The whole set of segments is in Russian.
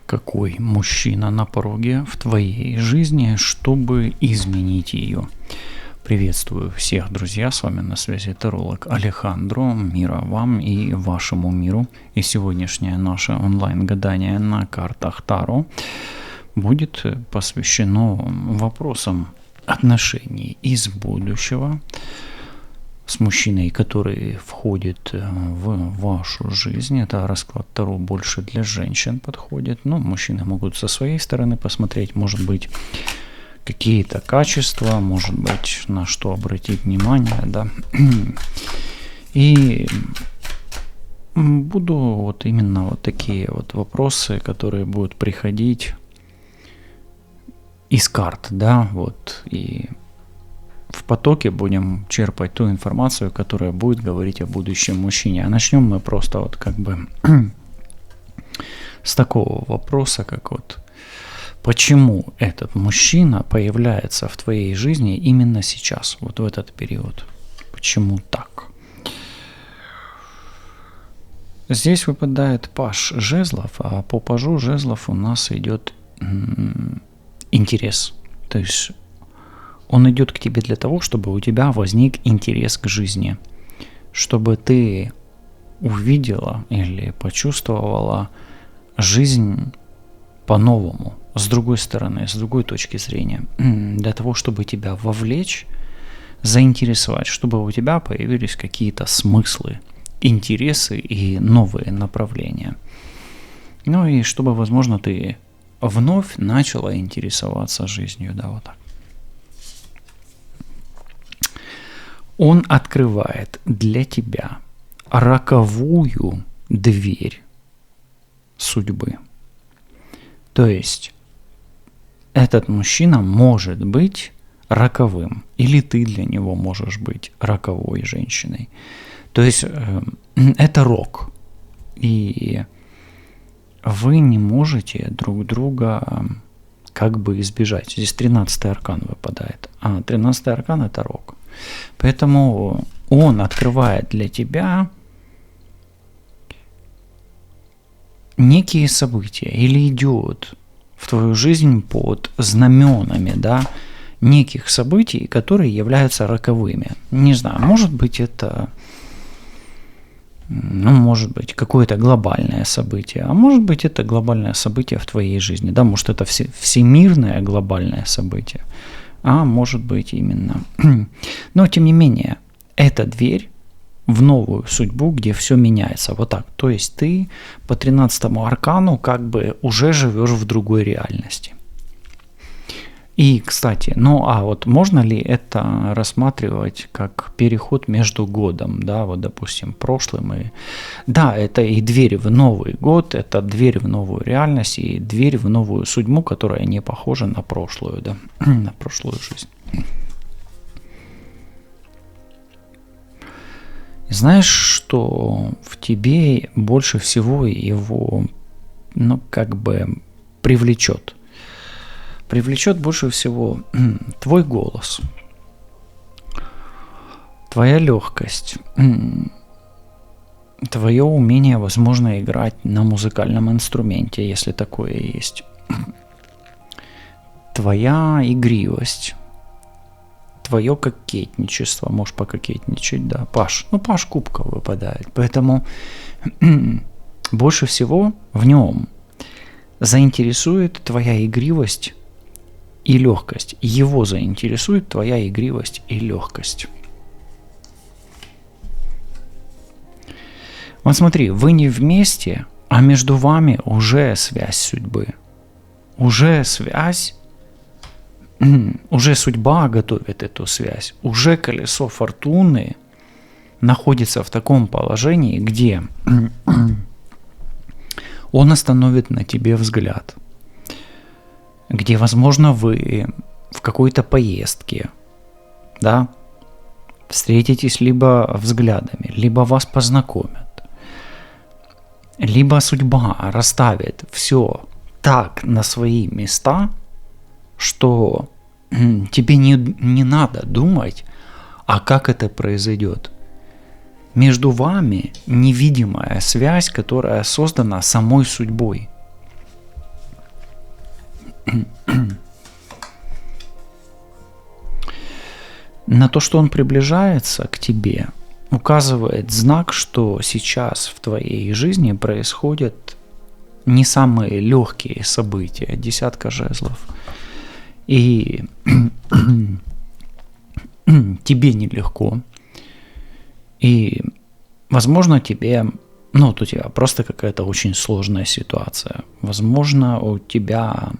Какой мужчина на пороге в твоей жизни, чтобы изменить ее? Приветствую всех, друзья, с вами на связи таролог Алехандро. Мира вам и вашему миру. И сегодняшнее наше онлайн-гадание на картах Таро будет посвящено вопросам отношений из будущего с мужчиной, который входит в вашу жизнь. Это расклад Таро больше для женщин подходит. Но мужчины могут со своей стороны посмотреть, может быть, какие-то качества, может быть, на что обратить внимание, да. И буду вот именно вот такие вот вопросы, которые будут приходить из карт, да, вот, и в потоке будем черпать ту информацию, которая будет говорить о будущем мужчине. А начнем мы просто вот как бы с такого вопроса, как вот почему этот мужчина появляется в твоей жизни именно сейчас, вот в этот период? Почему так? Здесь выпадает паж жезлов, а по пажу жезлов у нас идет интерес. То есть он идет к тебе для того, чтобы у тебя возник интерес к жизни, чтобы ты увидела или почувствовала жизнь по-новому, с другой стороны, с другой точки зрения, для того, чтобы тебя вовлечь, заинтересовать, чтобы у тебя появились какие-то смыслы, интересы и новые направления. Ну и чтобы, возможно, ты вновь начала интересоваться жизнью, да, вот так. Он открывает для тебя роковую дверь судьбы. То есть этот мужчина может быть роковым, или ты для него можешь быть роковой женщиной. То есть это рок, и вы не можете друг друга как бы избежать. Здесь 13-й аркан выпадает, а 13-й аркан это рок. Поэтому он открывает для тебя некие события или идет в твою жизнь под знаменами, да, неких событий, которые являются роковыми. Не знаю, может быть это, может быть какое-то глобальное событие, а может быть это глобальное событие в твоей жизни, да, может это всемирное глобальное событие. А может быть именно. Но тем не менее, это дверь в новую судьбу, где все меняется. Вот так. То есть ты по 13-му аркану как бы уже живешь в другой реальности. И, кстати, вот можно ли это рассматривать как переход между годом, да, вот, допустим, прошлым и... Да, это и дверь в Новый год, это дверь в новую реальность и дверь в новую судьбу, которая не похожа на прошлую, да, на прошлую жизнь. Знаешь, что в тебе больше всего его, как бы привлечет? Привлечет больше всего твой голос, твоя легкость, твое умение, возможно, играть на музыкальном инструменте, если такое есть, твоя игривость, твое кокетничество, можешь пококетничать, да, паж кубков выпадает, поэтому больше всего в нем заинтересует твоя игривость и легкость. Его заинтересует твоя игривость и легкость. Вот смотри, вы не вместе, а между вами уже связь судьбы. Уже связь, уже судьба готовит эту связь. Уже колесо фортуны находится в таком положении, где он остановит на тебе взгляд, где, возможно, вы в какой-то поездке, да, встретитесь либо взглядами, либо вас познакомят, либо судьба расставит все так на свои места, что тебе не надо думать, а как это произойдет. Между вами невидимая связь, которая создана самой судьбой. На то, что он приближается к тебе, указывает знак, что сейчас в твоей жизни происходят не самые легкие события, десятка жезлов. И тебе нелегко. И, возможно, тебе, ну, вот у тебя просто какая-то очень сложная ситуация. Возможно, у тебя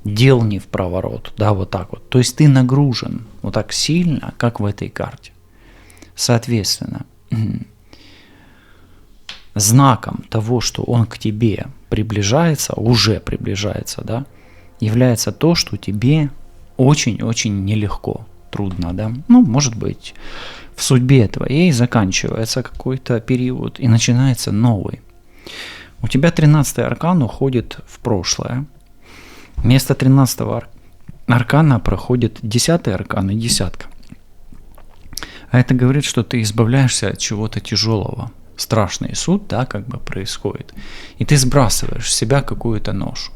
дел не в проворот, да, вот так вот. То есть ты нагружен вот так сильно, как в этой карте. Соответственно, знаком того, что он к тебе приближается, уже приближается, да, является то, что тебе очень-очень нелегко, трудно, да. Ну, может быть, в судьбе твоей заканчивается какой-то период и начинается новый. У тебя 13-й аркан уходит в прошлое. Вместо 13-го аркана проходит 10-й аркан и десятка. А это говорит, что ты избавляешься от чего-то тяжелого. Страшный суд, да, как бы происходит. И ты сбрасываешь с себя какую-то ношу.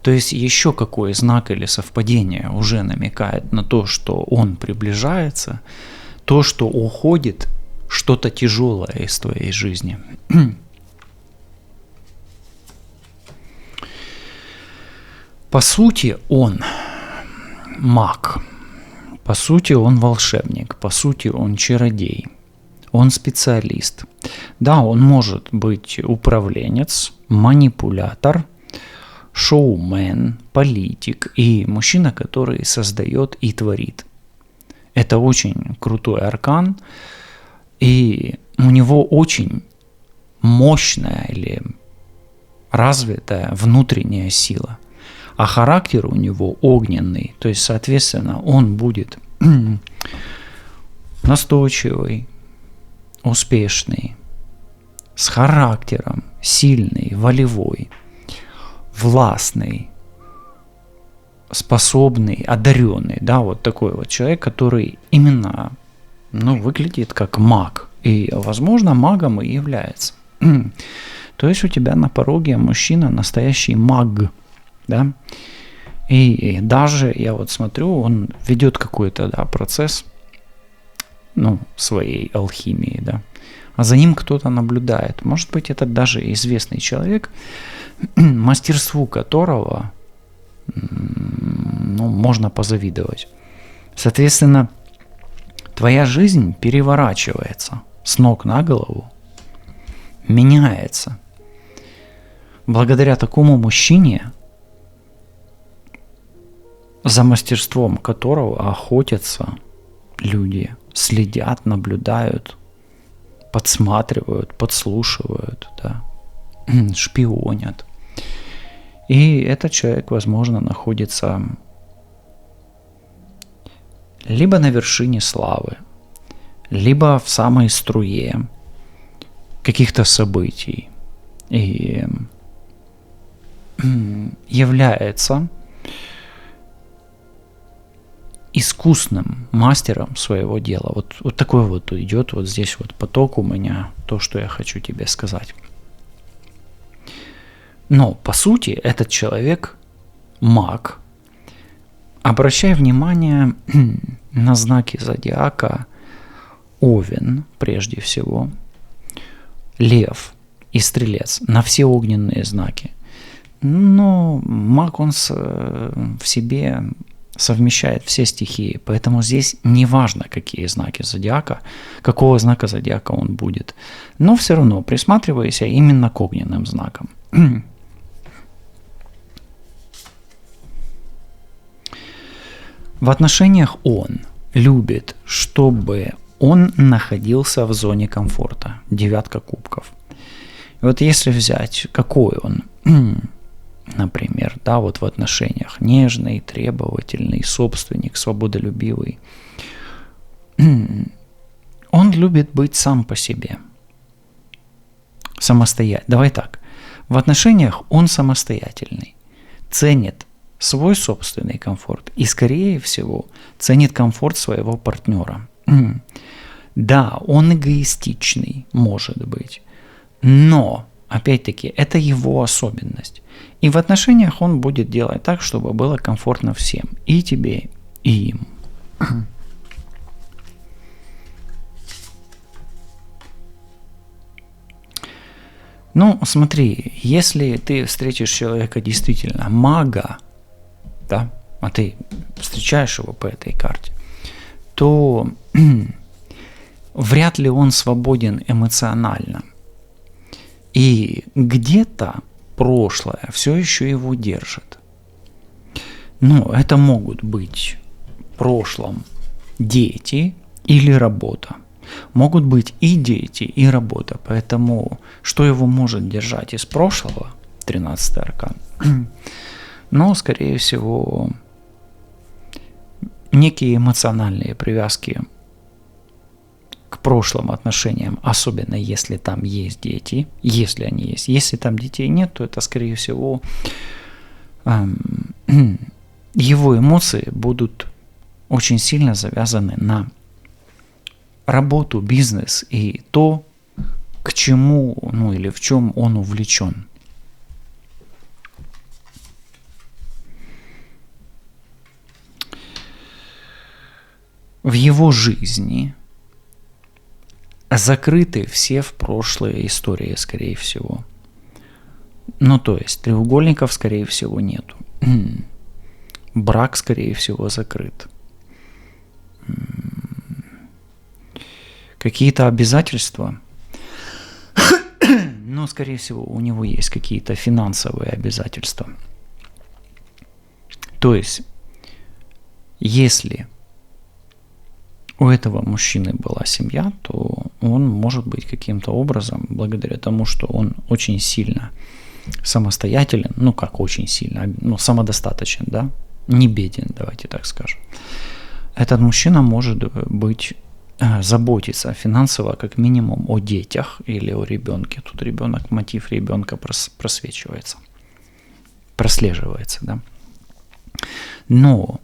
То есть еще какой знак или совпадение уже намекает на то, что он приближается, то, что уходит что-то тяжелое из твоей жизни. По сути, он маг, по сути, он волшебник, по сути, он чародей, он специалист. Да, он может быть управленец, манипулятор, шоумен, политик и мужчина, который создает и творит. Это очень крутой аркан, и у него очень мощная или развитая внутренняя сила. А характер у него огненный, то есть, соответственно, он будет настойчивый, успешный, с характером, сильный, волевой, властный, способный, одаренный, да, вот такой вот человек, который именно, ну, выглядит как маг, и, возможно, магом и является. То есть у тебя на пороге мужчина настоящий маг, да, и даже, я вот смотрю, он ведет какой-то, да, процесс, ну, своей алхимии, да, а за ним кто-то наблюдает. Может быть, это даже известный человек, мастерству которого, ну, можно позавидовать. Соответственно, твоя жизнь переворачивается с ног на голову, меняется. Благодаря такому мужчине, за мастерством которого охотятся люди, следят, наблюдают, подсматривают, подслушивают, да, шпионят. И этот человек, возможно, находится либо на вершине славы, либо в самой струе каких-то событий и является искусным мастером своего дела. Вот такой вот идет вот здесь вот поток у меня, то, что я хочу тебе сказать. Но, по сути, этот человек маг. Обращай внимание на знаки зодиака: Овен, прежде всего, Лев и Стрелец, на все огненные знаки. Но маг, он в себе совмещает все стихии, поэтому здесь не важно, какие знаки зодиака, какого знака зодиака он будет. Но все равно присматривайся именно к огненным знакам. В отношениях он любит, чтобы он находился в зоне комфорта. 9 кубков. И вот если взять, какой он, например, да, вот в отношениях: нежный, требовательный, собственник, свободолюбивый. Он любит быть сам по себе. Самостоятельный. Давай так. В отношениях он самостоятельный. Ценит свой собственный комфорт и, скорее всего, ценит комфорт своего партнера. Да, он эгоистичный, может быть, но, опять-таки, это его особенность. И в отношениях он будет делать так, чтобы было комфортно всем. И тебе, и им. Ну, смотри, если ты встретишь человека действительно мага, да, а ты встречаешь его по этой карте, то вряд ли он свободен эмоционально. И где-то прошлое все еще его держит. Ну, это могут быть в прошлом дети или работа. Могут быть и дети, и работа. Поэтому что его может держать из прошлого, 13-й аркан? Но, скорее всего, некие эмоциональные привязки к прошлым отношениям, особенно если там есть дети, если они есть. Если там детей нет, то это, скорее всего, его эмоции будут очень сильно завязаны на работу, бизнес и то, к чему, ну или в чем он увлечен. В его жизни закрыты все в прошлые истории, скорее всего. Ну, то есть треугольников, скорее всего, нету. Брак, скорее всего, закрыт. Какие-то обязательства, но, скорее всего, у него есть какие-то финансовые обязательства. То есть, если у этого мужчины была семья, то он может быть каким-то образом, благодаря тому, что он очень сильно самостоятелен, ну как очень сильно, ну самодостаточен, да, не беден, давайте так скажем. Этот мужчина может быть заботиться финансово как минимум о детях или о ребенке. Тут ребенок, мотив ребенка прослеживается, да. Но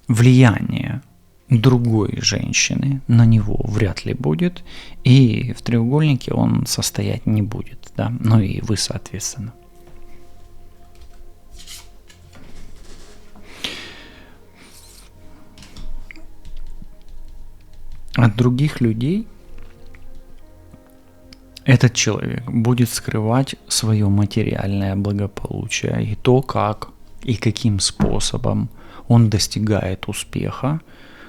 влияние другой женщины на него вряд ли будет, и в треугольнике он состоять не будет, да, ну и вы, соответственно. От других людей этот человек будет скрывать свое материальное благополучие и то, как и каким способом он достигает успеха,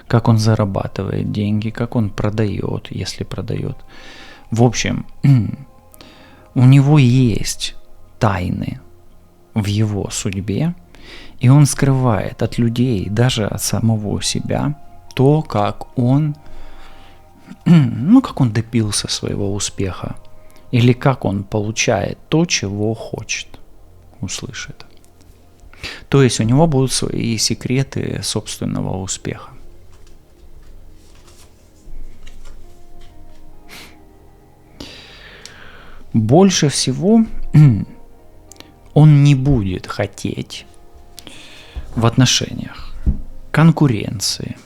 как он зарабатывает деньги, как он продает, если продает. В общем, у него есть тайны в его судьбе, и он скрывает от людей, даже от самого себя, то, как он, ну, как он добился своего успеха, или как он получает то, чего хочет, услышит. То есть у него будут свои секреты собственного успеха. Больше всего он не будет хотеть в отношениях конкуренции,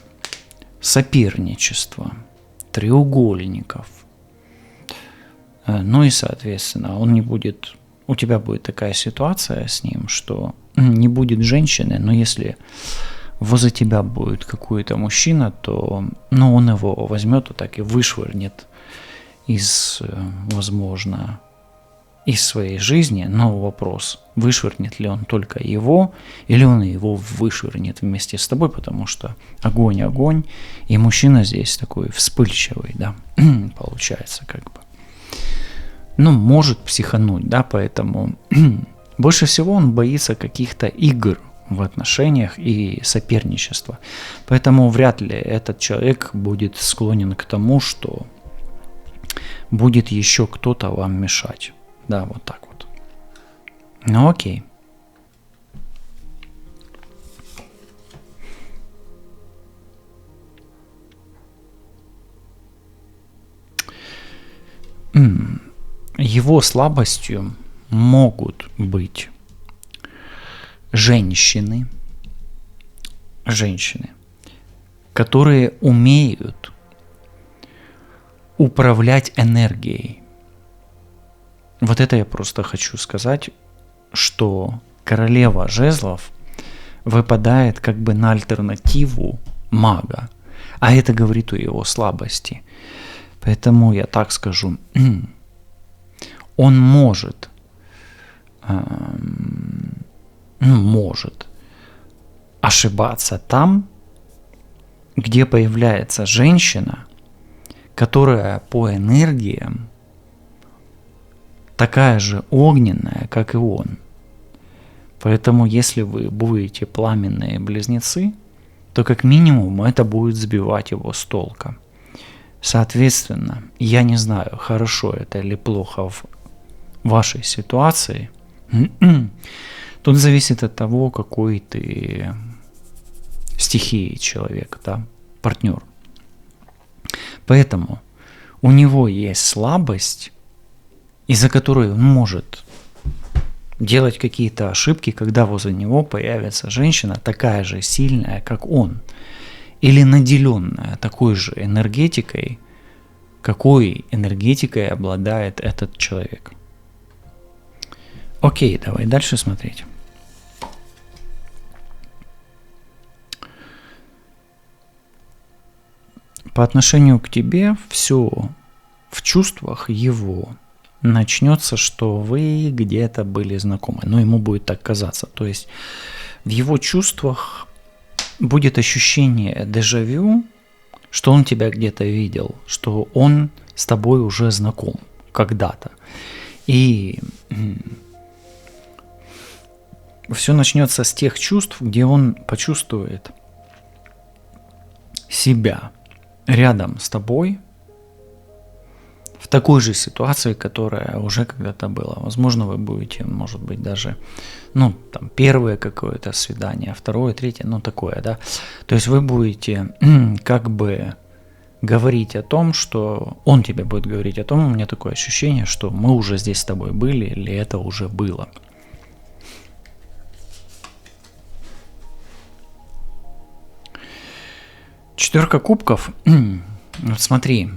соперничества, треугольников. Ну и, соответственно, он не будет, у тебя будет такая ситуация с ним, что не будет женщины, но если возле тебя будет какой-то мужчина, то ну, он его возьмет и так и вышвырнет из, возможно, из своей жизни, но вопрос, вышвырнет ли он только его, или он его вышвырнет вместе с тобой, потому что огонь, и мужчина здесь такой вспыльчивый, да, получается как бы. Ну, может психануть, да, поэтому больше всего он боится каких-то игр в отношениях и соперничества. Поэтому вряд ли этот человек будет склонен к тому, что будет еще кто-то вам мешать. Да, вот так вот. Ну окей. Его слабостью могут быть женщины, которые умеют управлять энергией. Вот это я просто хочу сказать, что королева жезлов выпадает как бы на альтернативу мага, а это говорит о его слабости. Поэтому я так скажу, он может ошибаться там, где появляется женщина, которая по энергиям такая же огненная, как и он. Поэтому если вы будете пламенные близнецы, то как минимум это будет сбивать его с толка. Соответственно, я не знаю, хорошо это или плохо в вашей ситуации. Тут зависит от того, какой ты стихии человек, да, партнер. Поэтому у него есть слабость, из-за которой он может делать какие-то ошибки, когда возле него появится женщина такая же сильная, как он, или наделенная такой же энергетикой, какой энергетикой обладает этот человек. Окей, давай дальше смотреть. По отношению к тебе все в чувствах его начнется, что вы где-то были знакомы. Но ему будет так казаться. То есть в его чувствах будет ощущение дежавю, что он тебя где-то видел, что он с тобой уже знаком когда-то. И все начнется с тех чувств, где он почувствует себя рядом с тобой в такой же ситуации, которая уже когда-то была. Возможно, вы будете, может быть, даже, там, первое какое-то свидание, второе, третье, такое, да. То есть вы будете как бы говорить о том, что он тебе будет говорить о том, у меня такое ощущение, что мы уже здесь с тобой были, или это уже было. Четверка кубков, вот смотри,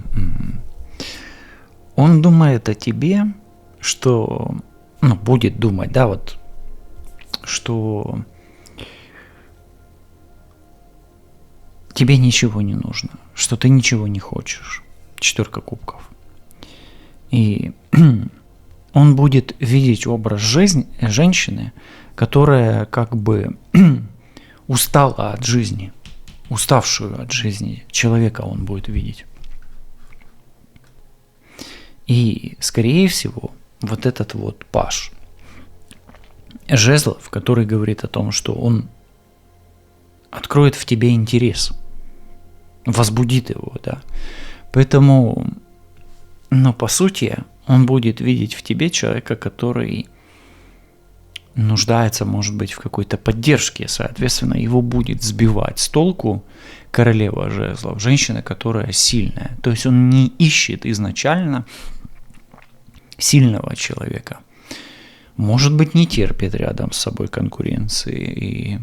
он думает о тебе, что, будет думать, да, вот, что тебе ничего не нужно, что ты ничего не хочешь. Четверка кубков. И он будет видеть образ женщины, которая как бы устала от жизни, уставшую от жизни человека он будет видеть. И, скорее всего, вот этот вот паж жезлов, который говорит о том, что он откроет в тебе интерес, возбудит его, да. Поэтому, по сути, он будет видеть в тебе человека, который нуждается, может быть, в какой-то поддержке, соответственно, его будет сбивать с толку королева жезлов, женщина, которая сильная. То есть он не ищет изначально сильного человека. Может быть, не терпит рядом с собой конкуренции. И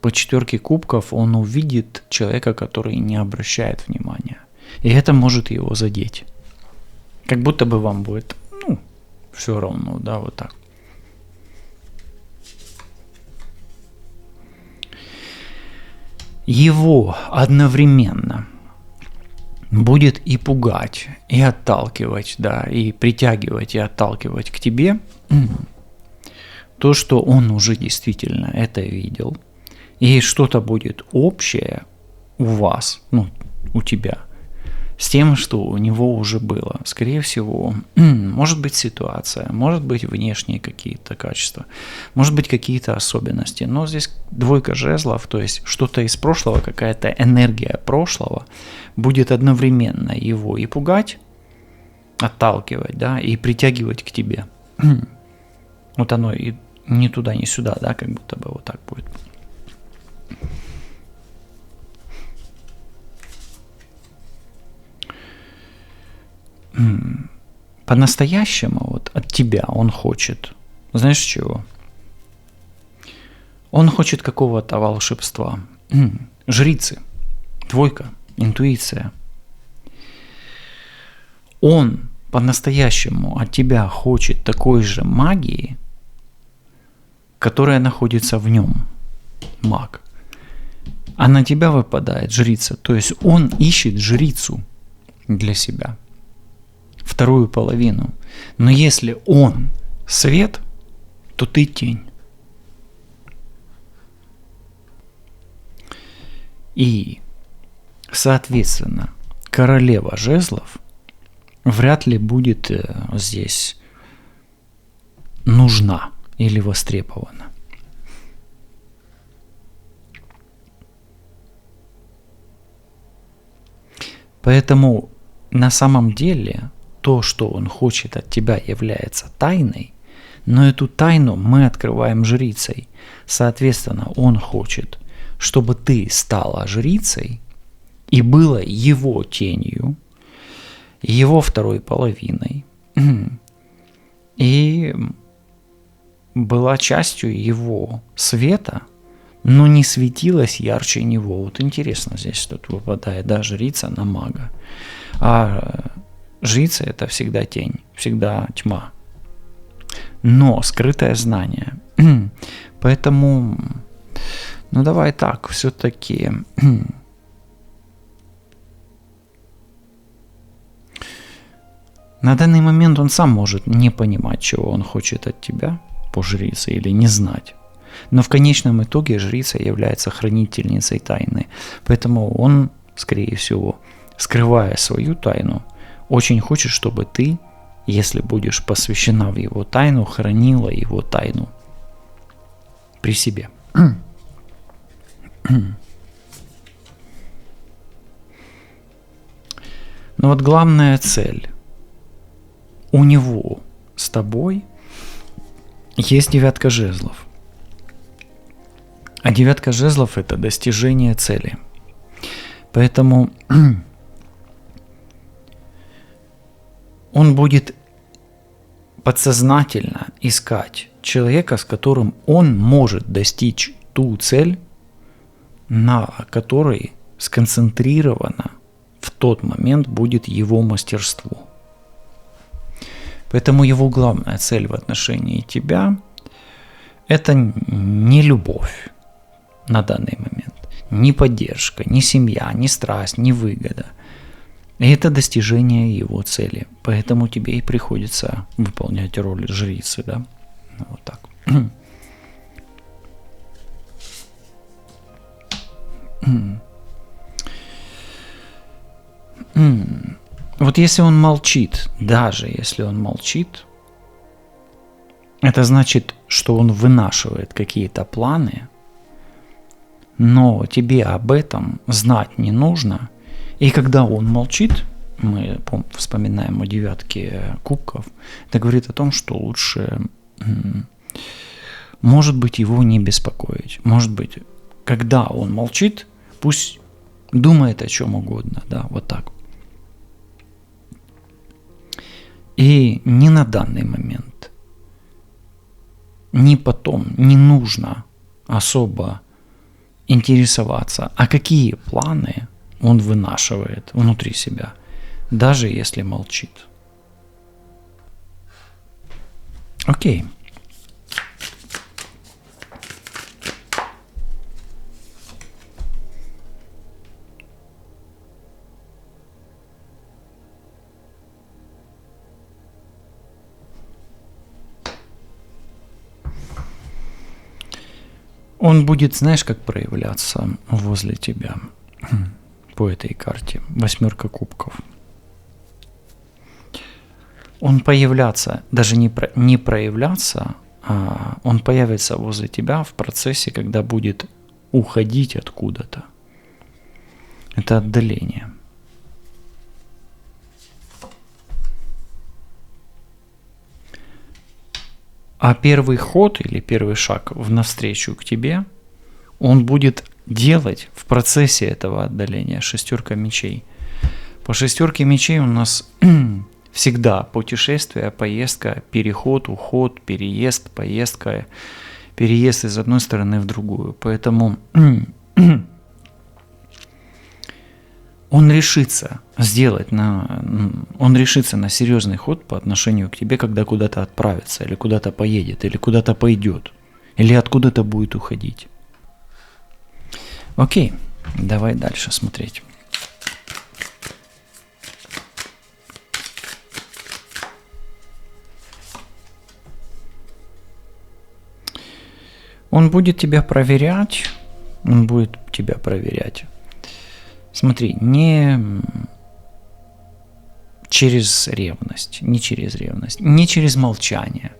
по четверке кубков он увидит человека, который не обращает внимания. И это может его задеть. Как будто бы вам будет, все равно, да, вот так. Его одновременно будет и пугать, и отталкивать, да, и притягивать, и отталкивать к тебе то, что он уже действительно это видел, и что-то будет общее у вас, у тебя, с тем, что у него уже было. Скорее всего, может быть ситуация, может быть внешние какие-то качества, может быть какие-то особенности. Но здесь двойка жезлов, то есть что-то из прошлого, какая-то энергия прошлого будет одновременно его и пугать, отталкивать, да, и притягивать к тебе. Вот оно и ни туда, ни сюда, да, как будто бы вот так будет. По-настоящему вот от тебя он хочет, знаешь чего? Он хочет какого-то волшебства. Жрицы, двойка, интуиция. Он по-настоящему от тебя хочет такой же магии, которая находится в нем, маг, а на тебя выпадает жрица. То есть он ищет жрицу для себя, вторую половину. Но если он свет, то ты тень. И, соответственно, королева жезлов вряд ли будет здесь нужна или востребована. Поэтому на самом деле то, что он хочет от тебя, является тайной, но эту тайну мы открываем жрицей. Соответственно, он хочет, чтобы ты стала жрицей и была его тенью, его второй половиной, и была частью его света, но не светилась ярче него. Вот интересно, здесь тут выпадает, да, жрица на мага. А жрица – это всегда тень, всегда тьма. Но скрытое знание. Поэтому, ну давай так, все-таки на данный момент он сам может не понимать, чего он хочет от тебя по жрице, или не знать. Но в конечном итоге жрица является хранительницей тайны. Поэтому он, скорее всего, скрывая свою тайну, очень хочет, чтобы ты, если будешь посвящена в его тайну, хранила его тайну при себе. Но вот главная цель у него с тобой есть 9 жезлов. А 9 жезлов – это достижение цели. Поэтому он будет подсознательно искать человека, с которым он может достичь ту цель, на которой сконцентрировано в тот момент будет его мастерство. Поэтому его главная цель в отношении тебя – это не любовь на данный момент, не поддержка, не семья, не страсть, не выгода. Это достижение его цели. Поэтому тебе и приходится выполнять роль жрицы, да? Вот так. Вот если он молчит, даже если он молчит, это значит, что он вынашивает какие-то планы, но тебе об этом знать не нужно. И когда он молчит, мы вспоминаем о 9 кубков, это говорит о том, что лучше, может быть, его не беспокоить. Может быть, когда он молчит, пусть думает о чем угодно, да, вот так. И не на данный момент, ни потом не нужно особо интересоваться, а какие планы он вынашивает внутри себя, даже если молчит. Окей. Он будет, знаешь, как проявляться возле тебя по этой карте. 8 кубков. Он появляться, даже не проявляться, а он появится возле тебя в процессе, когда будет уходить откуда-то. Это отдаление. А первый ход или первый шаг в навстречу к тебе, он будет делать в процессе этого отдаления. 6 мечей. По 6 мечей у нас всегда путешествие, поездка, переход, уход, переезд, поездка, переезд из одной стороны в другую. Поэтому он решится он решится на серьезный ход по отношению к тебе, когда куда-то отправится, или куда-то поедет, или куда-то пойдет, или откуда-то будет уходить. Окей, давай дальше смотреть. Он будет тебя проверять. Смотри, не через ревность, не через молчание,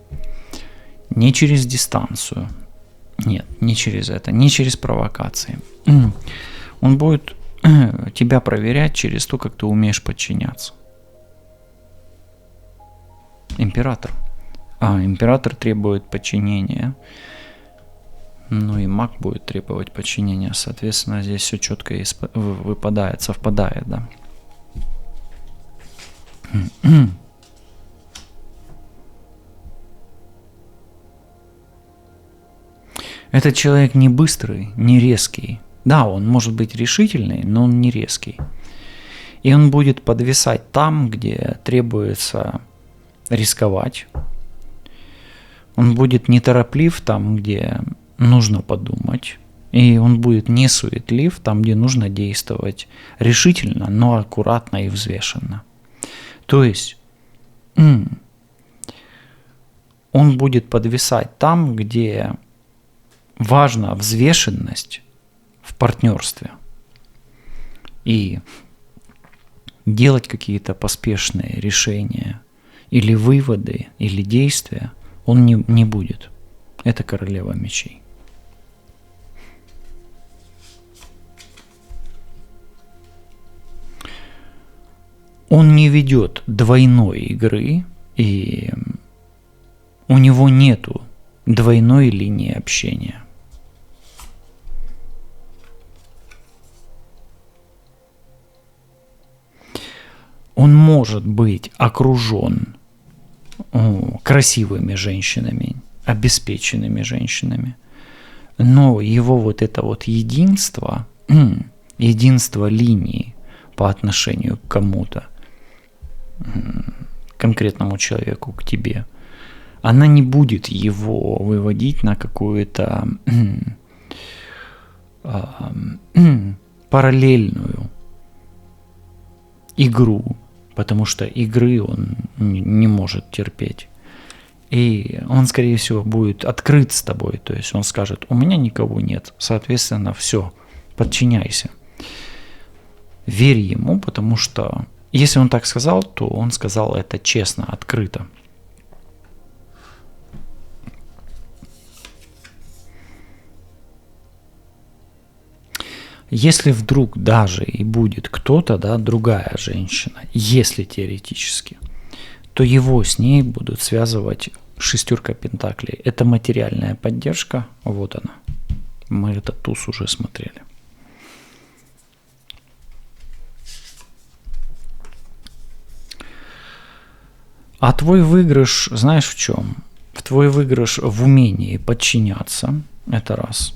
не через дистанцию. Нет, не через это, не через провокации. Он будет тебя проверять через то, как ты умеешь подчиняться. Император. Император требует подчинения. Ну и маг будет требовать подчинения. Соответственно, здесь все четко выпадает, совпадает, да. Этот человек не быстрый, не резкий. Да, он может быть решительный, но он не резкий. И он будет подвисать там, где требуется рисковать. Он будет нетороплив там, где нужно подумать. И он будет не суетлив там, где нужно действовать решительно, но аккуратно и взвешенно. То есть он будет подвисать там, где важна взвешенность в партнерстве. И делать какие-то поспешные решения или выводы, или действия он не будет. Это королева мечей. Он не ведет двойной игры, и у него нету двойной линии общения. Он может быть окружен красивыми женщинами, обеспеченными женщинами, но его вот это вот единство линии по отношению к кому-то, конкретному человеку, к тебе, она не будет его выводить на какую-то параллельную игру, потому что игры он не может терпеть. И он, скорее всего, будет открыт с тобой, то есть он скажет: у меня никого нет, соответственно, все, подчиняйся. Верь ему, потому что если он так сказал, то он сказал это честно, открыто. Если вдруг даже и будет кто-то, да, другая женщина, если теоретически, то его с ней будут связывать шестерка пентаклей. Это материальная поддержка, вот она. Мы этот туз уже смотрели. А твой выигрыш, знаешь в чем? Твой выигрыш в умении подчиняться, это раз.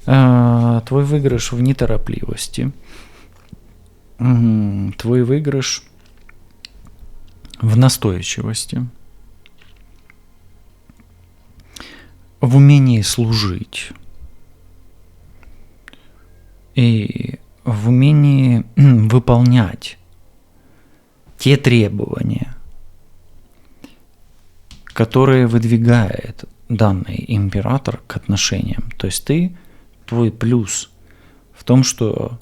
Твой выигрыш в неторопливости. Твой выигрыш в настойчивости. В умении служить. И в умении выполнять те требования, которые выдвигает данный император к отношениям. То есть твой плюс в том, что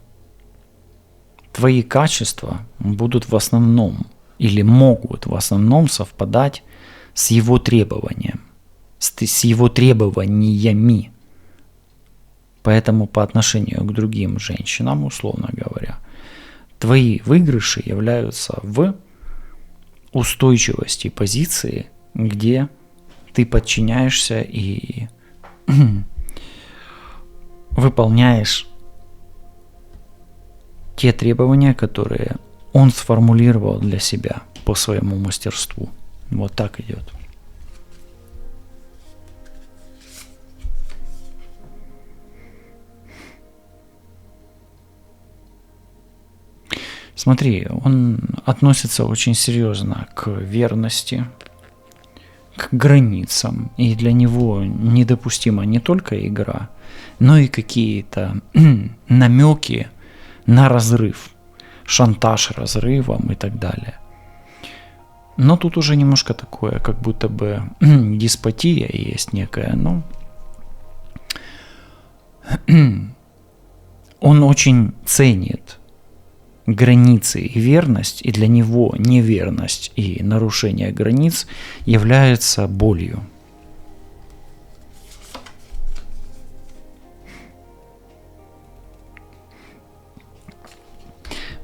твои качества будут в основном или могут в основном совпадать с его требованием, с его требованиями. Поэтому по отношению к другим женщинам, условно говоря, твои выигрыши являются в устойчивости позиции, где ты подчиняешься и выполняешь те требования, которые он сформулировал для себя по своему мастерству. Вот так идет. Смотри, он относится очень серьезно к верности, к границам, и для него недопустима не только игра, но и какие-то намеки на разрыв, шантаж разрывом и так далее. Но тут уже немножко такое, как будто бы деспотия есть некая, но он очень ценит границы и верность, и для него неверность и нарушение границ является болью.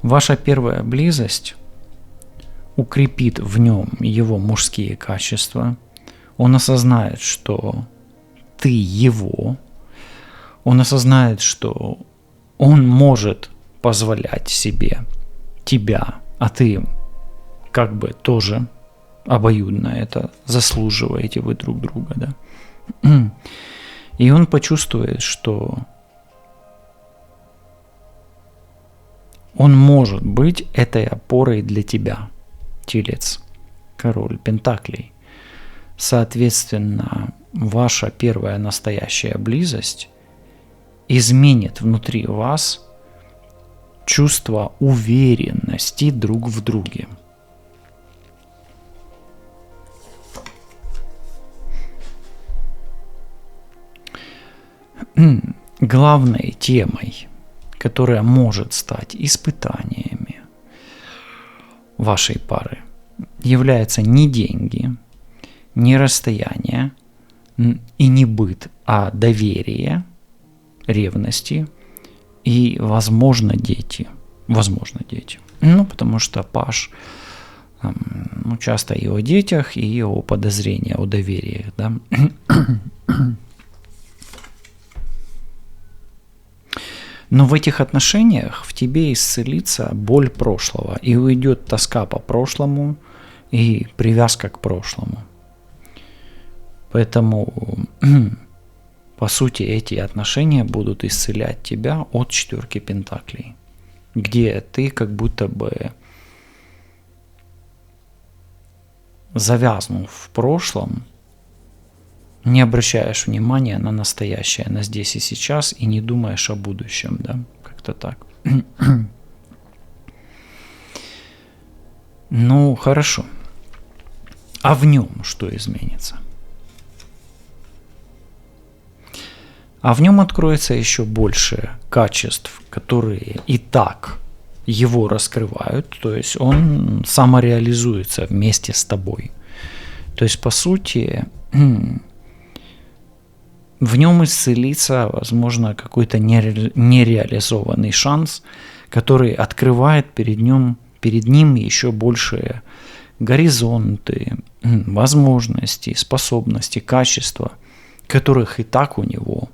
Ваша первая близость укрепит в нем его мужские качества. Он осознает, что ты его. Он осознает, что он может позволять себе тебя, а ты как бы тоже обоюдно это заслуживаете вы друг друга, да. И он почувствует, что он может быть этой опорой для тебя. Телец, король пентаклей. Соответственно, ваша первая настоящая близость изменит внутри вас чувство уверенности друг в друге. Главной темой, которая может стать испытаниями вашей пары, является не деньги, не расстояние и не быт, а доверие, ревности и, возможно, дети. Возможно, дети. Ну, потому что Паш часто и о детях, и о подозрениях, о доверии, да. Но в этих отношениях в тебе исцелится боль прошлого, и уйдет тоска по прошлому и привязка к прошлому. Поэтому, по сути, эти отношения будут исцелять тебя от 4 пентаклей, где ты как будто бы завязнув в прошлом, не обращаешь внимания на настоящее, на здесь и сейчас, и не думаешь о будущем, да, как-то так. Ну, хорошо. А в нем что изменится? А в нем откроется еще больше качеств, которые и так его раскрывают, то есть он самореализуется вместе с тобой. То есть, по сути, в нем исцелится, возможно, какой-то нереализованный шанс, который открывает перед ним еще большие горизонты, возможности, способности, качества, которых и так у него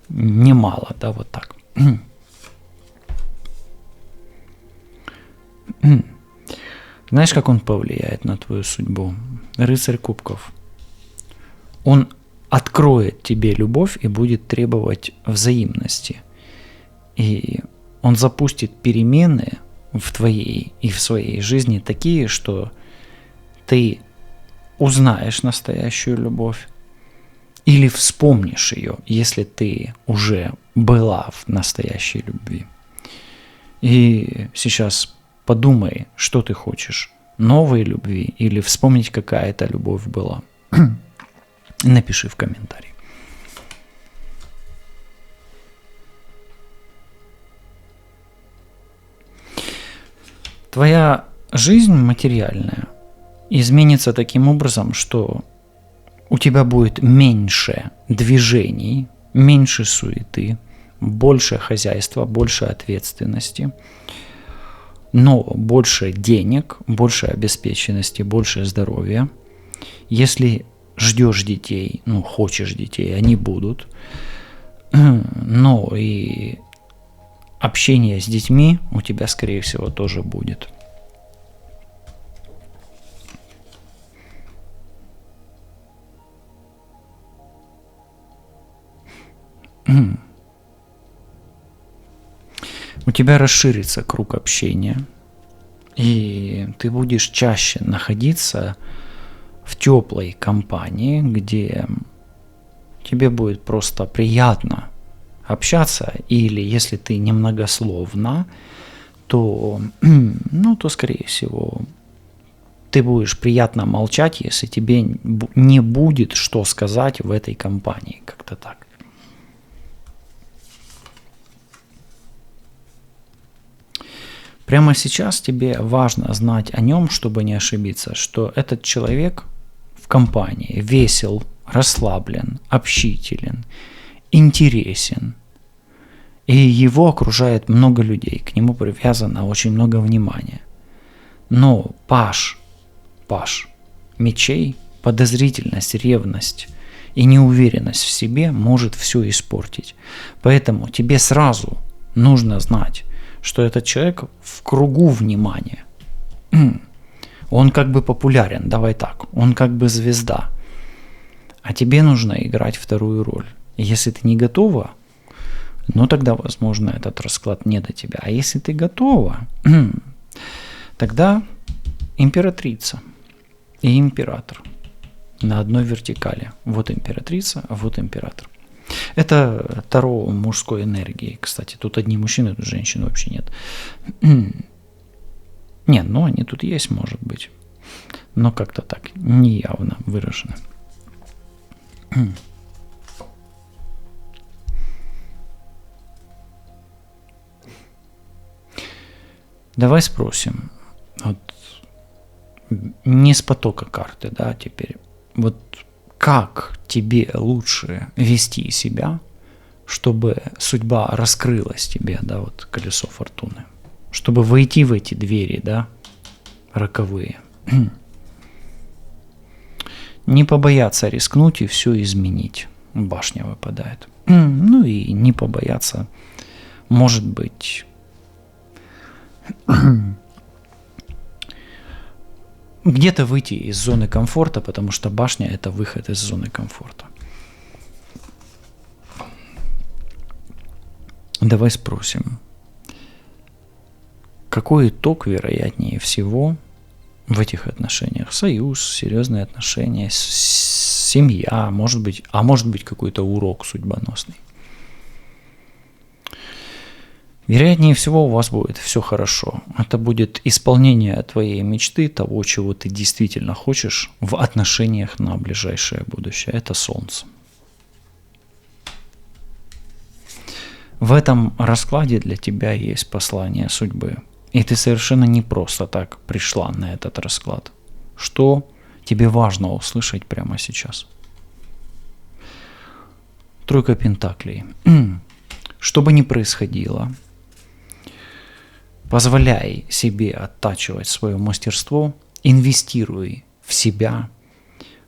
немало, да, вот так. Знаешь, как он повлияет на твою судьбу? Рыцарь кубков. Он откроет тебе любовь и будет требовать взаимности. И он запустит перемены в твоей и в своей жизни такие, что ты узнаешь настоящую любовь или вспомнишь ее, если ты уже была в настоящей любви. И сейчас подумай, что ты хочешь. Новой любви или вспомнить, какая это любовь была. Напиши в комментарии. Твоя жизнь материальная изменится таким образом, что у тебя будет меньше движений, меньше суеты, больше хозяйства, больше ответственности, но больше денег, больше обеспеченности, больше здоровья. Если ждешь детей, хочешь детей, они будут. Но и общение с детьми у тебя, скорее всего, тоже будет. У тебя расширится круг общения И ты будешь чаще находиться в теплой компании, где тебе будет просто приятно общаться, или если ты немногословна, то, то скорее всего, ты будешь приятно молчать, если тебе не будет что сказать в этой компании, как-то так. Прямо сейчас тебе важно знать о нем, чтобы не ошибиться, что этот человек в компании весел, расслаблен, общителен, интересен. И его окружает много людей, к нему привязано очень много внимания. Но паш мечей, подозрительность, ревность и неуверенность в себе может все испортить. Поэтому тебе сразу нужно знать, что этот человек в кругу внимания. Он как бы популярен, давай так, он как бы звезда. А тебе нужно играть вторую роль. И если ты не готова, тогда, возможно, этот расклад не до тебя. А если ты готова, тогда императрица и император на одной вертикали. Вот императрица, а вот император. Это таро мужской энергии, кстати. Тут одни мужчины, тут женщин вообще нет. Нет, они тут есть, может быть. Но как-то так, неявно выражено. Давай спросим, не с потока карты, да, теперь, как тебе лучше вести себя, чтобы судьба раскрылась тебе, да, колесо фортуны, чтобы войти в эти двери, да, роковые. Не побояться рискнуть и все изменить. Башня выпадает. И не побояться, может быть, где-то выйти из зоны комфорта, потому что башня – это выход из зоны комфорта. Давай спросим, какой итог вероятнее всего в этих отношениях? Союз, серьезные отношения, семья, может быть какой-то урок судьбоносный. Вероятнее всего у вас будет все хорошо. Это будет исполнение твоей мечты, того, чего ты действительно хочешь в отношениях на ближайшее будущее. Это Солнце. В этом раскладе для тебя есть послание судьбы. И ты совершенно не просто так пришла на этот расклад. Что тебе важно услышать прямо сейчас? Тройка пентаклей. Что бы ни происходило, позволяй себе оттачивать свое мастерство, инвестируй в себя,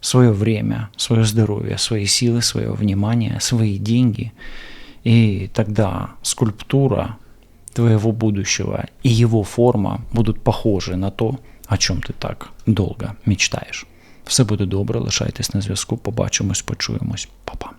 свое время, свое здоровье, свои силы, свое внимание, свои деньги. И тогда скульптура твоего будущего и его форма будуть похожі на то, о чому ти так довго мечтаєш. Все буде добре, лишайтесь на зв'язку, побачимось, почуємось. Па-па.